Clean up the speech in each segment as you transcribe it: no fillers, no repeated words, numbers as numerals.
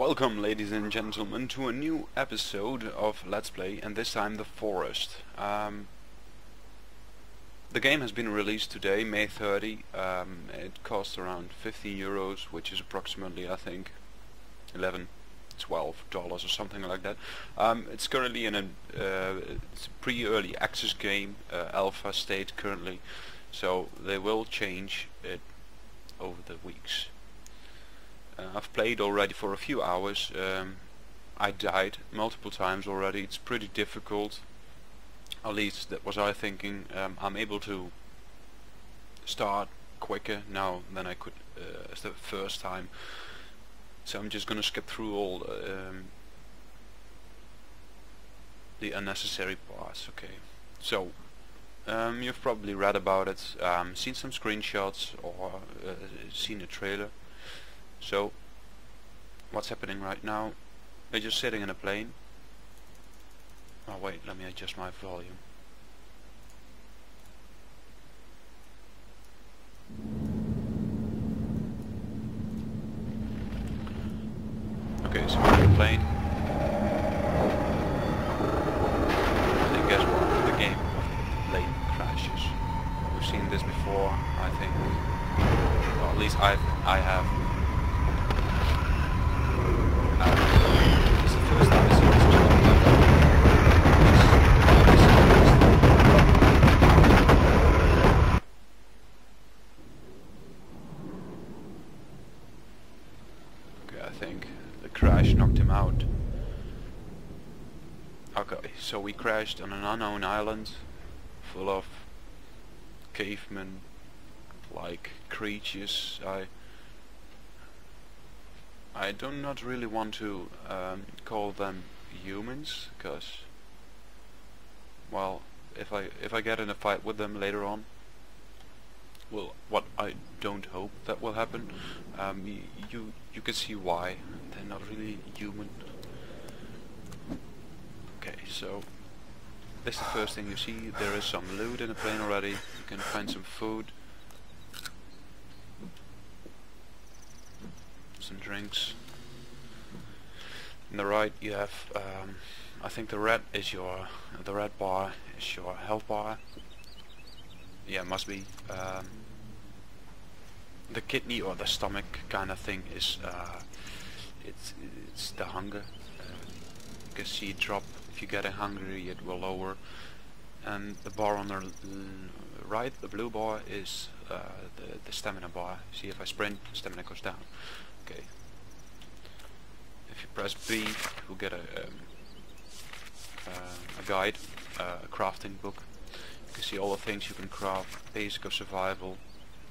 Welcome, ladies and gentlemen, to a new episode of Let's Play, and this time The Forest. The game has been released today, May 30. It costs around 50 euros, which is approximately, I think, $11, $12 or something like that. It's currently in it's a pre-early access game, alpha state currently, so they will change it over the weeks. I've played already for a few hours. I died multiple times already. It's pretty difficult. At least that was I thinking. I'm able to start quicker now than I could as the first time. So I'm just gonna skip through all the unnecessary parts. Okay. So you've probably read about it, seen some screenshots, or seen a trailer. So, what's happening right now? We're just sitting in a plane. Oh wait, let me adjust my volume. Okay, so we're in a plane. And guess what? The game of the plane crashes. We've seen this before, I think. Well, at least I have. It's the first time I see this job. Okay, I think the crash knocked him out. Okay, so we crashed on an unknown island full of cavemen like creatures. I do not really want to call them humans, because, well, if I get in a fight with them later on, well, what I don't hope that will happen, you can see why they're not really human. Okay, so this is the first thing you see. There is some loot in the plane already. You can find some food, some drinks. On the right you have, I think the red bar is your health bar. Yeah, must be. The kidney or the stomach kind of thing is, it's the hunger. You can see it drop if you get hungry, it will lower. And the bar on the right, the blue bar, is the stamina bar. See, if I sprint, stamina goes down. Okay. If you press B, you'll get a guide, a crafting book. You can see all the things you can craft. Basic of survival.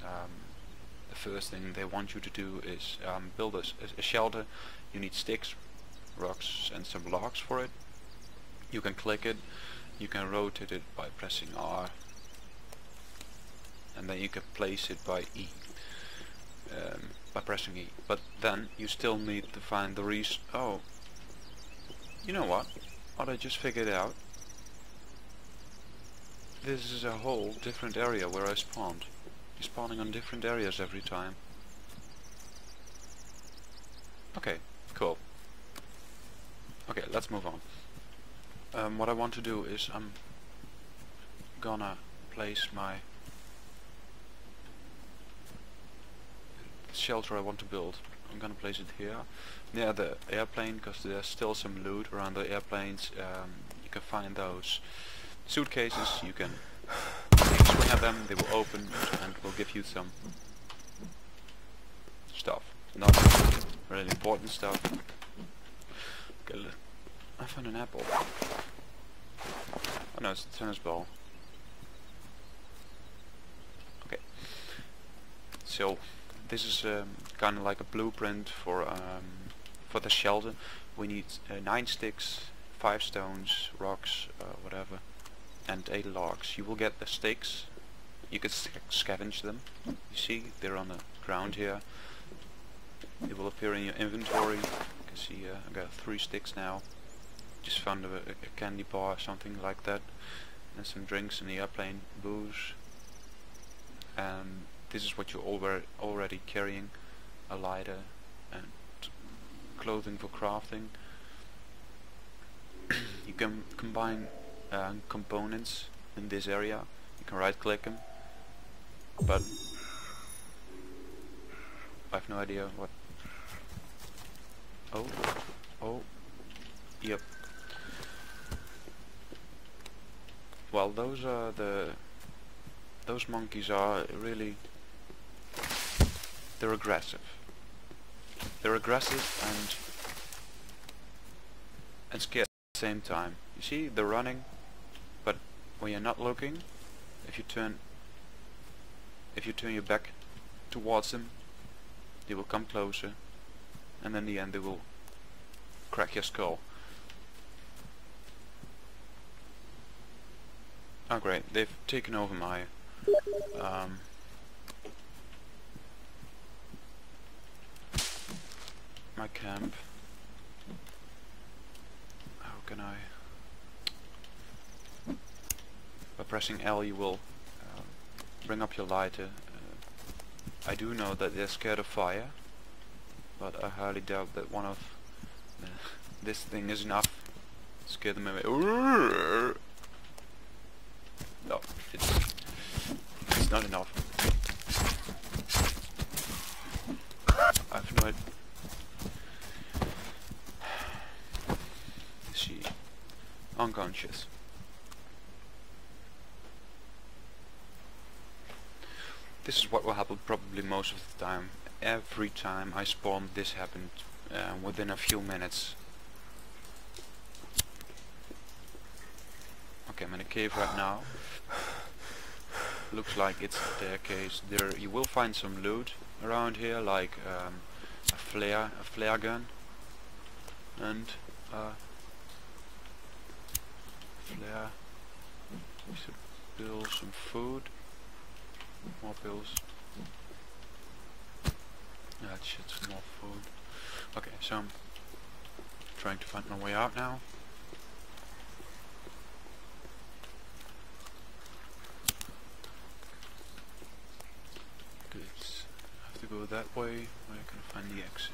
The first thing they want you to do is build a shelter. You need sticks, rocks, and some logs for it. You can click it. You can rotate it by pressing R, and then you can place it by E. By pressing E, but then you still need to find the reason. Oh, you know what I just figured out? This is a whole different area where I spawned. You're spawning on different areas every time. Okay, cool. Okay, let's move on. What I want to do is I'm gonna place my shelter I want to build. I'm gonna place it here near the airplane, because there's still some loot around the airplanes. You can find those suitcases. You can swing at them, they will open and will give you some stuff. Not really important stuff. Okay, I found an apple. Oh no, it's a tennis ball. Okay, so this is kind of like a blueprint for the shelter. We need 9 sticks, 5 stones, rocks, whatever, and 8 logs. You will get the sticks. You can scavenge them. You see, they're on the ground here. They will appear in your inventory. You can see I got 3 sticks now. Just found a candy bar, something like that, and some drinks in the airplane, booze. And this is what you're already carrying: a lighter and clothing for crafting. You can combine components in this area. You can right click them, but I have no idea what. Oh, yep. Well, those monkeys are really, they're aggressive. They're aggressive and scared at the same time. You see, they're running, but when you're not looking, if you turn your back towards them, they will come closer, and in the end they will crack your skull. Oh great, they've taken over my my camp. How can I? By pressing L you will bring up your lighter. I do know that they're scared of fire, but I highly doubt that one of this thing is enough to scare them away. No, it's not enough. I've no idea. Is she unconscious? This is what will happen probably most of the time. Every time I spawned, this happened within a few minutes. Okay, I'm in a cave right now. Looks like it's a staircase. There you will find some loot around here, like a flare gun, and flare. We should build some food. More pills. That shit's more food. Okay, so I'm trying to find my way out now. Good. I have to go that way where I can find the exit.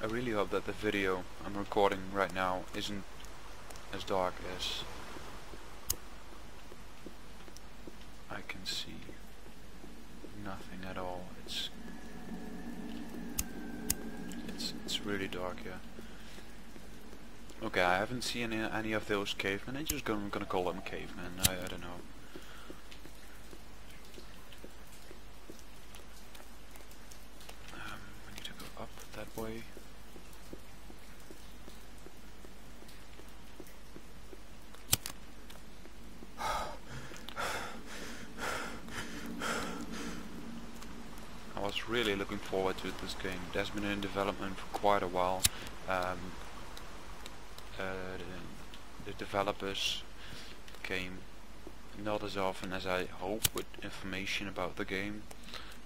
I really hope that the video I'm recording right now isn't as dark as I can see. Nothing at all. It's really dark here. Okay, I haven't seen any of those cavemen. I'm just gonna call them cavemen. I don't know. We need to go up that way. I was really looking forward to this game. It has been in development for quite a while. The developers came not as often as I hoped with information about the game.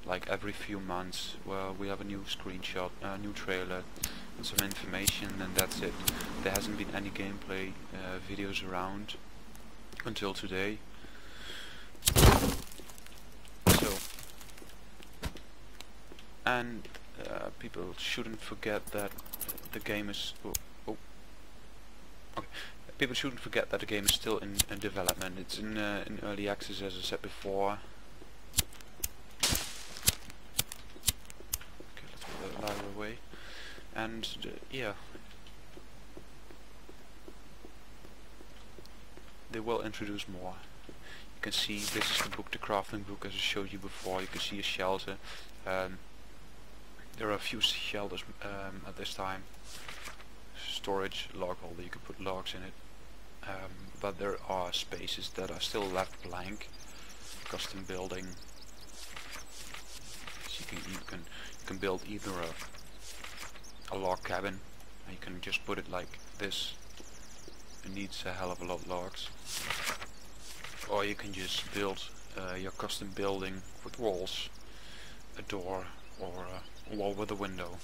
Like every few months, well, we have a new screenshot, a new trailer, and some information, and that's it. There hasn't been any gameplay videos around until today. So, and people shouldn't forget that the game is. Okay. People shouldn't forget that the game is still in development. It's in early access, as I said before. Okay, let's put that ladder away. And yeah, they will introduce more. You can see this is the book, the crafting book, as I showed you before. You can see a shelter. There are a few shelters at this time. Storage log holder, you can put logs in it, but there are spaces that are still left blank. Custom building, so you can build either a log cabin, and you can just put it like this. It needs a hell of a lot of logs. or you can just build your custom building with walls, a door, or a wall with a window.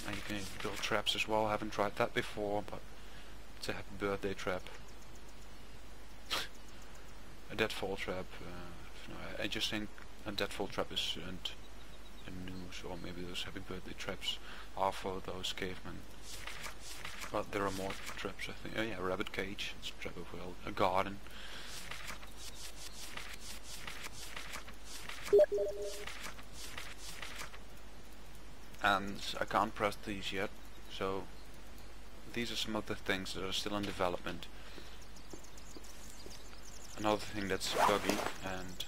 And you can build traps as well. I haven't tried that before, but it's a happy birthday trap. A deadfall trap. No, I just think a deadfall trap isn't a news, or maybe those happy birthday traps are for those cavemen. But there are more traps, I think. Oh yeah, rabbit cage. It's a trap as well. A garden. And I can't press these yet, so these are some of the things that are still in development. Another thing that's buggy, and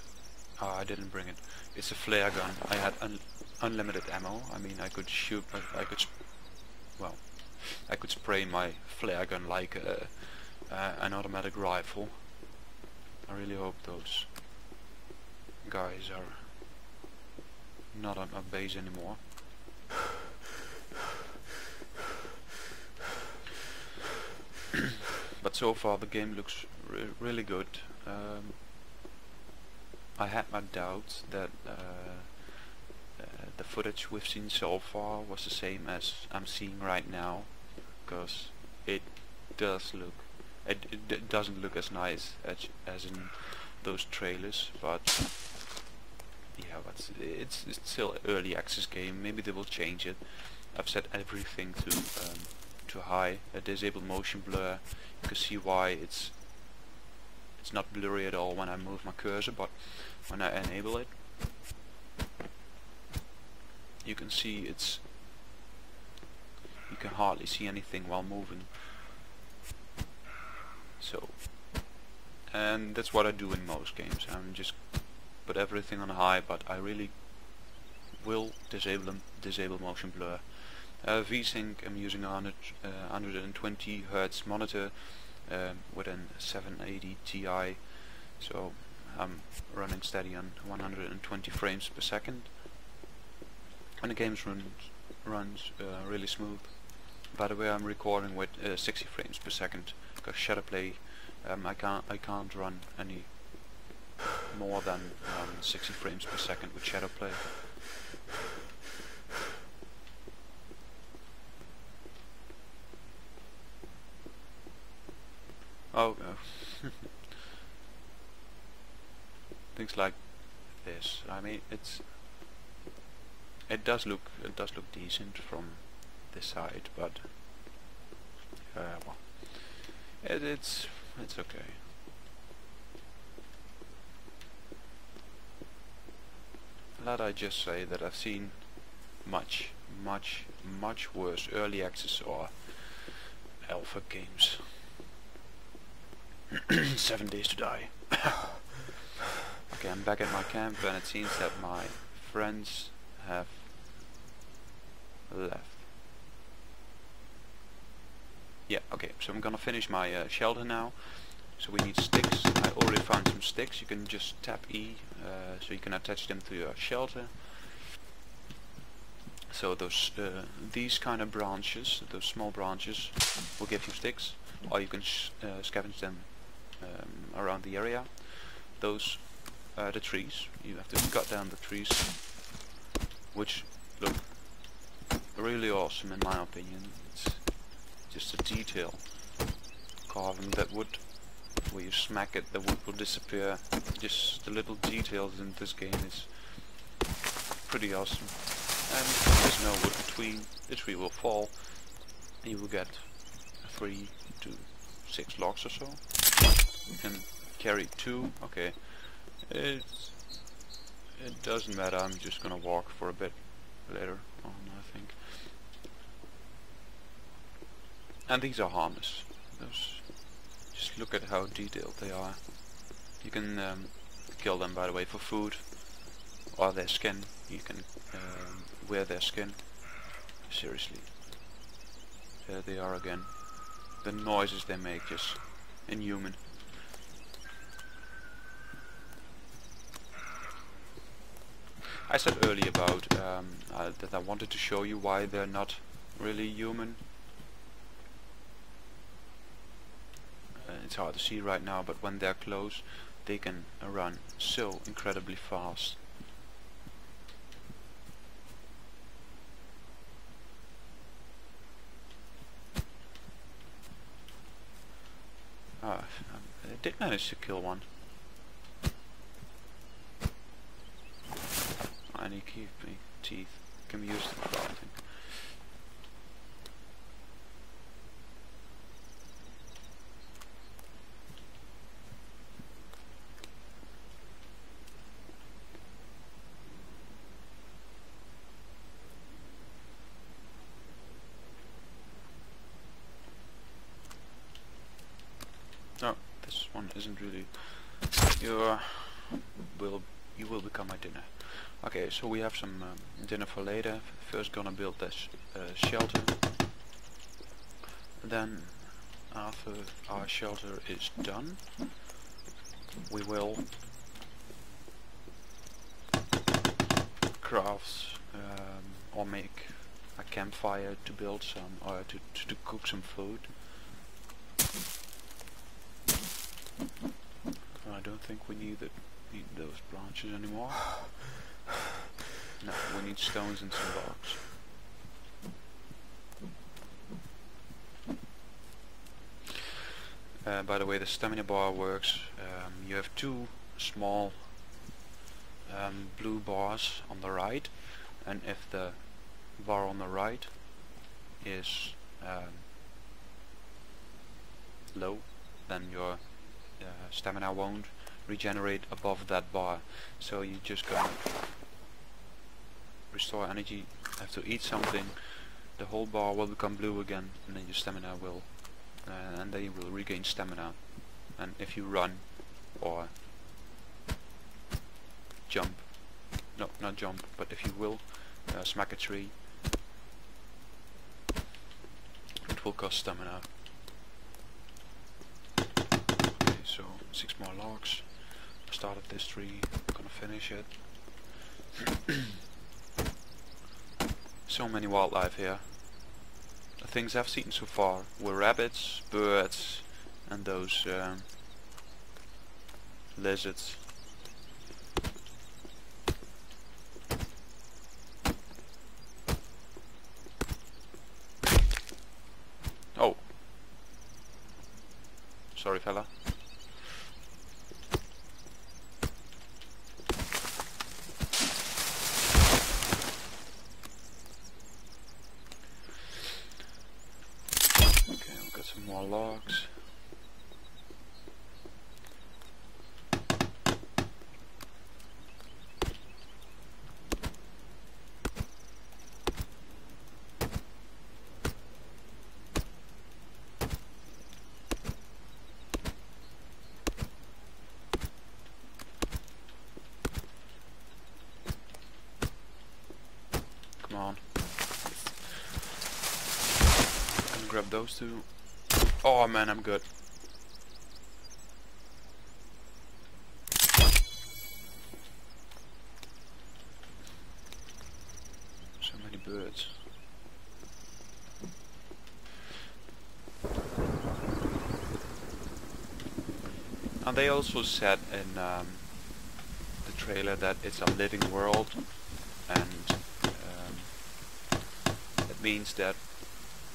I didn't bring it, it's a flare gun. I had unlimited ammo. I mean, I could shoot, I could spray my flare gun like an automatic rifle. I really hope those guys are not on our base anymore. But so far the game looks really good. I had my doubts that the footage we've seen so far was the same as I'm seeing right now, because it does look, it doesn't look as nice as in those trailers, but yeah, but it's still early access game. Maybe they will change it. I've set everything to high. Disable motion blur. You can see why it's not blurry at all when I move my cursor, but when I enable it, you can see you can hardly see anything while moving. So, and that's what I do in most games. I'm just put everything on high, but I really will disable motion blur. VSync, I'm using a 120 Hz monitor with a 780 Ti, so I'm running steady on 120 frames per second, and the game runs really smooth. By the way, I'm recording with 60 frames per second because Shadowplay, I can't run any more than 60 frames per second with Shadowplay. Oh, things like this. I mean, it does look decent from this side, but well, it's okay. Let I just say that I've seen much worse early access or alpha games. 7 Days to Die. Okay, I'm back at my camp, and it seems that my friends have left. Yeah, okay, so I'm gonna finish my shelter now. So we need sticks. I already found some sticks. You can just tap E, so you can attach them to your shelter. So those these kind of branches, those small branches, will give you sticks, or you can scavenge them around the area. Those are the trees. You have to cut down the trees, which look really awesome in my opinion. It's just a detail. Carving that wood, where you smack it, the wood will disappear. Just the little details in this game is pretty awesome. And there's no wood between. The tree will fall, and you will get 3 to 6 logs or so. You can carry 2. Okay, it doesn't matter. I'm just gonna walk for a bit later on, I think. And these are harmless. Those, just look at how detailed they are. You can kill them, by the way, for food, or their skin. You can wear their skin. Seriously, there they are again. The noises they make, just inhuman. I said earlier about that I wanted to show you why they're not really human. it's hard to see right now, but when they're close they can run so incredibly fast. I did manage to kill one. Any teeth can be used for crafting. No, this one isn't really. You will become my dinner. Okay, so we have some dinner for later. First gonna build this shelter. Then after our shelter is done, we will craft or make a campfire to build some, or to cook some food. I don't think we need those branches anymore. No, we need stones and some logs. By the way, the stamina bar works. You have two small blue bars on the right, and if the bar on the right is low, then your stamina won't regenerate above that bar. So you just gonna restore energy, have to eat something, the whole bar will become blue again, and then your stamina will and then you will regain stamina. And if you run or jump, no, not jump, but if you will smack a tree, it will cost stamina. Okay, so 6 more logs. I started this tree, I'm gonna finish it. So many wildlife here. The things I've seen so far were rabbits, birds, and those lizards. Oh, sorry fella. More logs. Come on. I'm gonna grab those two. Oh man, I'm good. So many birds. And they also said in the trailer that it's a living world, and it means that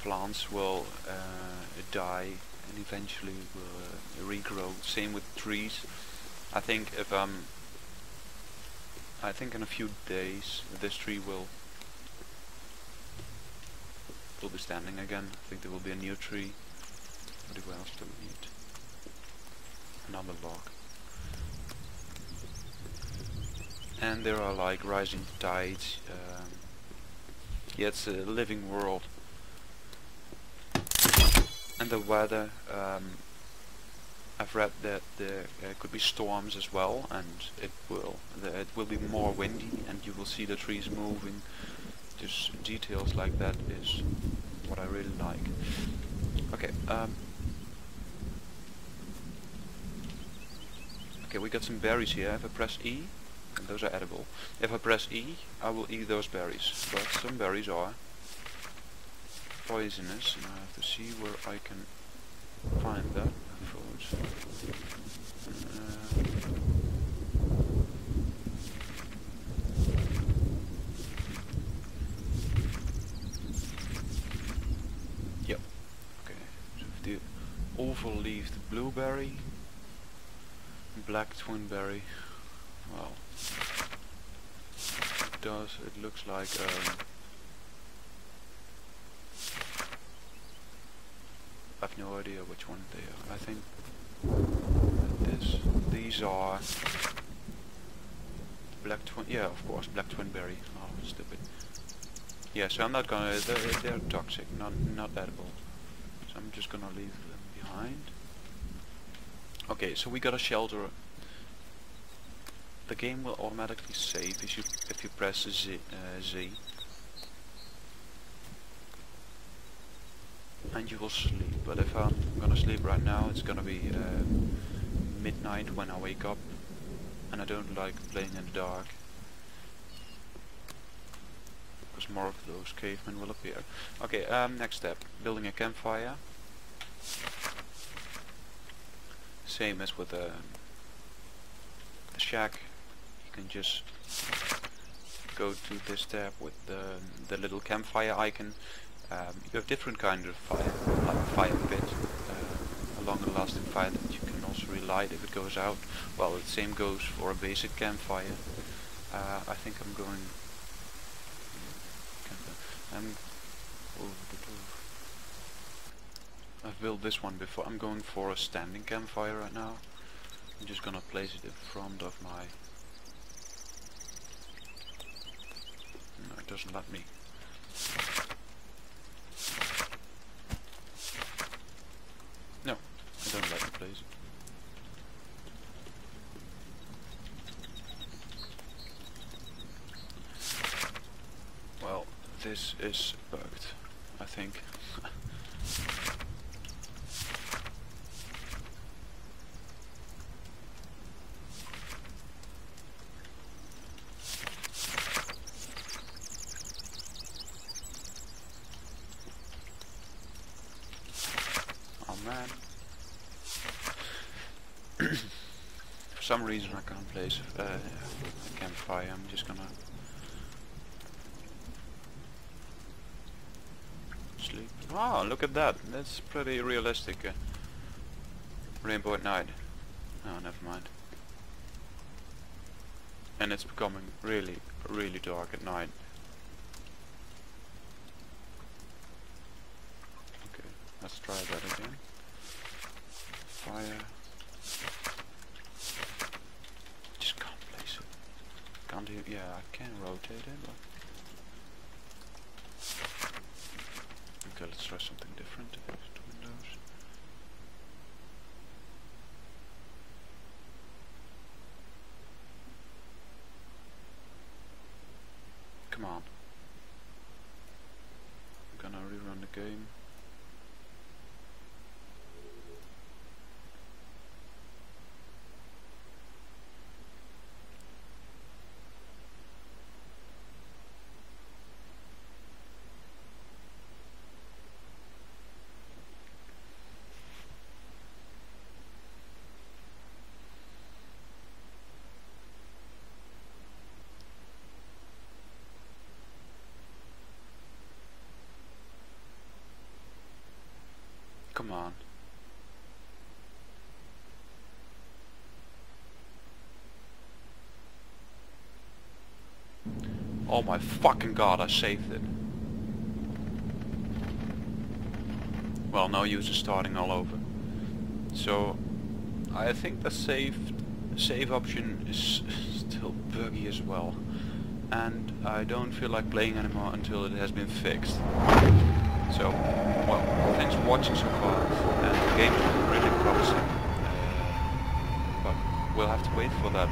plants will die and eventually will regrow. Same with trees. I think if I think in a few days this tree will be standing again. I think there will be a new tree. What else do we need? Another log. And there are like rising tides. Yeah, it's a living world. And the weather, I've read that there could be storms as well, and it will be more windy, and you will see the trees moving. Just details like that is what I really like. Okay, okay, we got some berries here. If I press E, and those are edible. If I press E, I will eat those berries. But some berries are poisonous, and I have to see where I can find that fruit. overleafed blueberry, black twinberry. Well, it looks like I've no idea which one they are. I think these are black twin. Yeah, of course, black twinberry. Oh, stupid. Yeah, so I'm not gonna. They're toxic, not edible. So I'm just gonna leave them behind. Okay, so we got a shelter. The game will automatically save if you press Z. And you will sleep, but if I'm gonna sleep right now, it's gonna be midnight when I wake up, and I don't like playing in the dark, because more of those cavemen will appear. Okay, next step, building a campfire. Same as with the shack, you can just go to this tab with the little campfire icon. You have different kinds of fire, like a fire pit, a longer lasting fire that you can also relight if it goes out. Well, the same goes for a basic campfire. I think I'm going... I've built this one before. I'm going for a standing campfire right now. I'm just gonna place it in front of my... No, it doesn't let me. No, I don't like the place. Well, this is bugged, I think. Man. For some reason I can't place a campfire. I'm just gonna sleep. Oh, look at that. That's pretty realistic. Rainbow at night. Oh, never mind. And it's becoming really, really dark at night. Okay, let's try that again. Fire. Just can't place it. Can't do. Yeah, I can rotate it, but okay. Let's try something different. Windows. Come on. I'm gonna rerun the game. Come on. Oh my fucking god, I saved it. Well, no use in starting all over. So, I think the save option is still buggy as well. And I don't feel like playing anymore until it has been fixed. So, well, thanks for watching so far, and the game is really promising, but we'll have to wait for that.